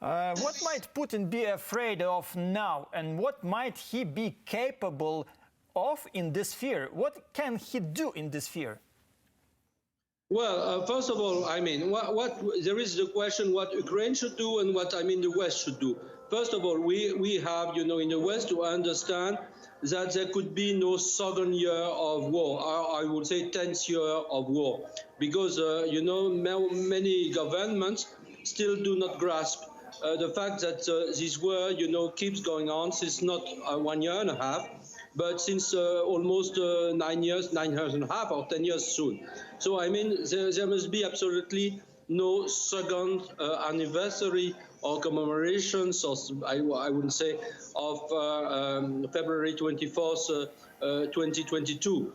What might Putin be afraid of now, and what might he be capable of in this sphere? What can he do in this sphere? Well, first of all, I mean, there is the question what Ukraine should do and what, the West should do. First of all, we have, in the West to understand that there could be no second year of war, or I would say 10th year of war, because, many governments still do not grasp the fact that this war, keeps going on since not 1 year and a half, but since almost 9 years and a half, or 10 years soon. So, there must be absolutely no second anniversary or commemorations, or I wouldn't say, of February 24th, 2022.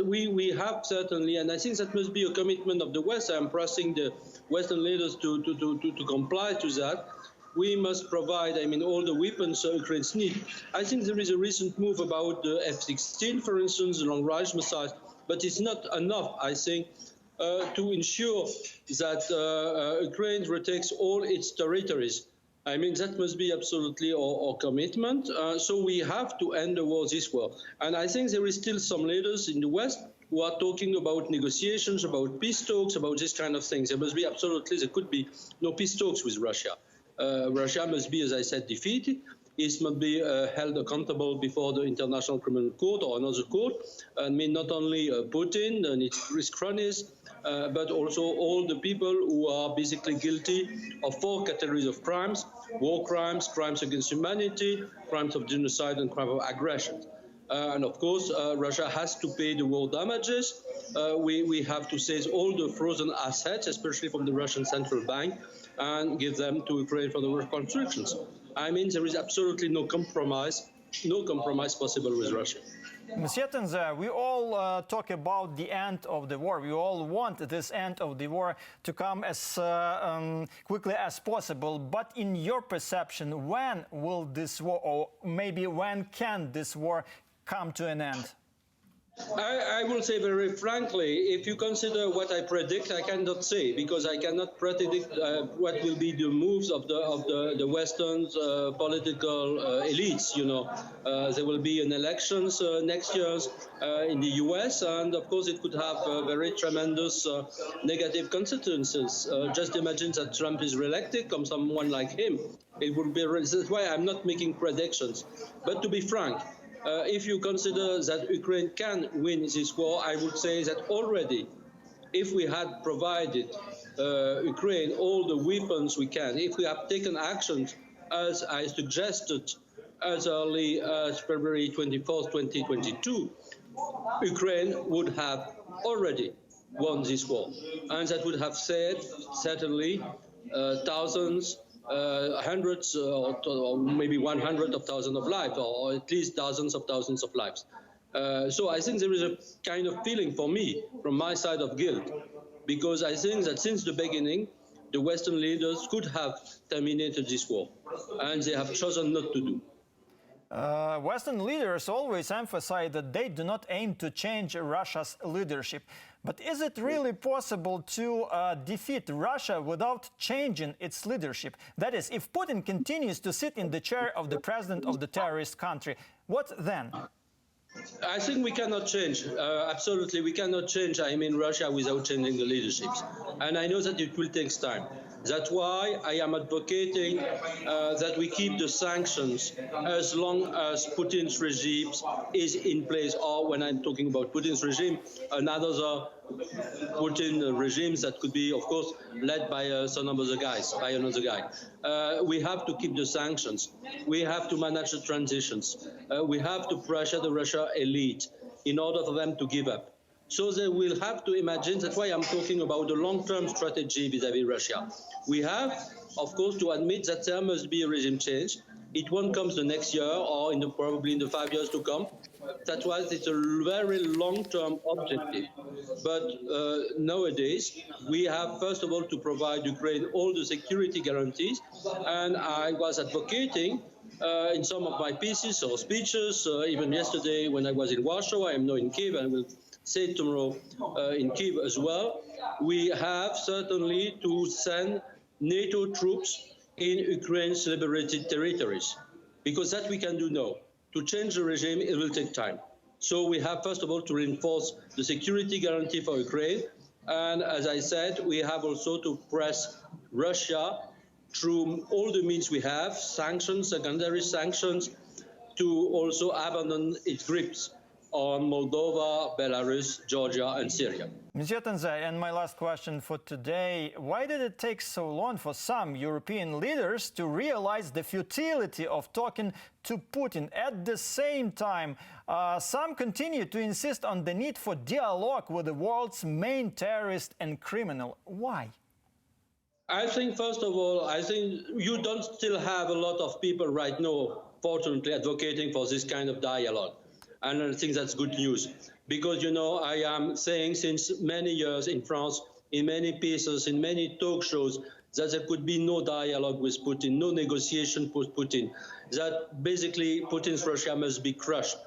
We have certainly, and I think that must be a commitment of the West. I'm pressing the Western leaders to comply to that. We must provide, all the weapons Ukraine needs. I think there is a recent move about the F-16, for instance, the long-range missiles, but it's not enough, I think, to ensure that Ukraine retakes all its territories. That must be absolutely our commitment. So we have to end the war this war. And I think there is still some leaders in the West who are talking about negotiations, about peace talks, about this kind of things. There could be no peace talks with Russia. Russia must be, as I said, defeated. It must be held accountable before the International Criminal Court or another court. Not only Putin and his cronies, but also all the people who are basically guilty of 4 categories of crimes: war crimes, crimes against humanity, crimes of genocide, and crimes of aggression. And of course, Russia has to pay the war damages. We have to seize all the frozen assets, especially from the Russian Central Bank, and give them to Ukraine for the reconstructions. There is absolutely no compromise possible with Russia. Monsieur Tenzer, we all talk about the end of the war. We all want this end of the war to come as quickly as possible. But in your perception, when will this war, or maybe when can this war come to an end? I will say very frankly, if you consider what I predict, I cannot say, because I cannot predict what will be the moves of the Western political elites. There will be an elections next year in the U.S., and of course it could have very tremendous negative consequences. Just imagine that Trump is reelected, comes someone like him. It would be. That's why I'm not making predictions. But to be frank, if you consider that Ukraine can win this war, I would say that already, if we had provided Ukraine all the weapons we can, if we have taken actions as I suggested as early as February 24th, 2022, Ukraine would have already won this war. And that would have saved, certainly, thousands, hundreds or maybe 100 of thousands of lives, or at least dozens of thousands of lives. So I think there is a kind of feeling for me, from my side, of guilt, because I think that since the beginning, the Western leaders could have terminated this war, and they have chosen not to do. Western leaders always emphasize that they do not aim to change Russia's leadership. But is it really possible to defeat Russia without changing its leadership? That is, if Putin continues to sit in the chair of the president of the terrorist country, what then? I think we cannot change. Absolutely, we cannot change, Russia without changing the leadership. And I know that it will take time. That's why I am advocating that we keep the sanctions as long as Putin's regime is in place, or when I'm talking about Putin's regime, another Putin regimes that could be, of course, led by some other guys, by another guy. We have to keep the sanctions. We have to manage the transitions. We have to pressure the Russian elite in order for them to give up. So they will have to imagine. That's why I'm talking about the long-term strategy vis-à-vis Russia. We have, of course, to admit that there must be a regime change. It won't come the next year or probably in the 5 years to come. That's why it's a very long-term objective. But nowadays, we have, first of all, to provide Ukraine all the security guarantees. And I was advocating in some of my pieces or speeches, even yesterday when I was in Warsaw, I am now in Kiev, and will say it tomorrow in Kiev as well. We have certainly to send NATO troops in Ukraine's liberated territories, because that we can do now. To change the regime, it will take time. So we have, first of all, to reinforce the security guarantee for Ukraine. And as I said, we have also to press Russia through all the means we have, sanctions, secondary sanctions, to also abandon its grips on Moldova, Belarus, Georgia, and Syria. Monsieur Tenze, and my last question for today, why did it take so long for some European leaders to realize the futility of talking to Putin? At the same time, some continue to insist on the need for dialogue with the world's main terrorist and criminal. Why? I think, first of all, I think you don't still have a lot of people right now, fortunately, advocating for this kind of dialogue. And I think that's good news. Because, you know, I am saying since many years in France, in many pieces, in many talk shows, that there could be no dialogue with Putin, no negotiation with Putin, that basically Putin's Russia must be crushed.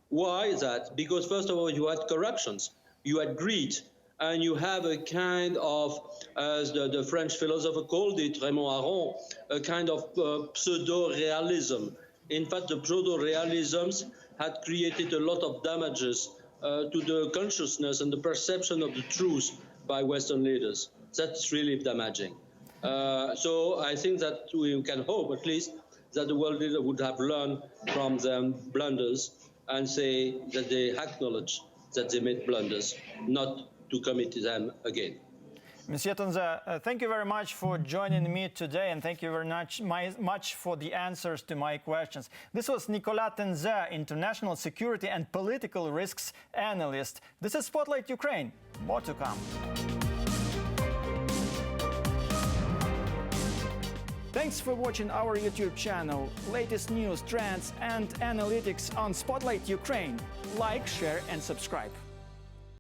Why is that? Because, first of all, you had corruptions, you had greed, and you have a kind of, as the French philosopher called it, Raymond Aron, a kind of pseudo-realism. In fact, the pseudo-realisms had created a lot of damages to the consciousness and the perception of the truth by Western leaders. That's really damaging. So I think that we can hope, at least, that the world leader would have learned from their blunders and say that they acknowledge that they made blunders, not to commit them again. Monsieur Tenze, thank you very much for joining me today, and thank you very much for the answers to my questions. This was Nicolas Tenzer, international security and political risks analyst. This is Spotlight Ukraine. More to come. Thanks for watching our YouTube channel. Latest news, trends, and analytics on Spotlight Ukraine. Like, share, and subscribe.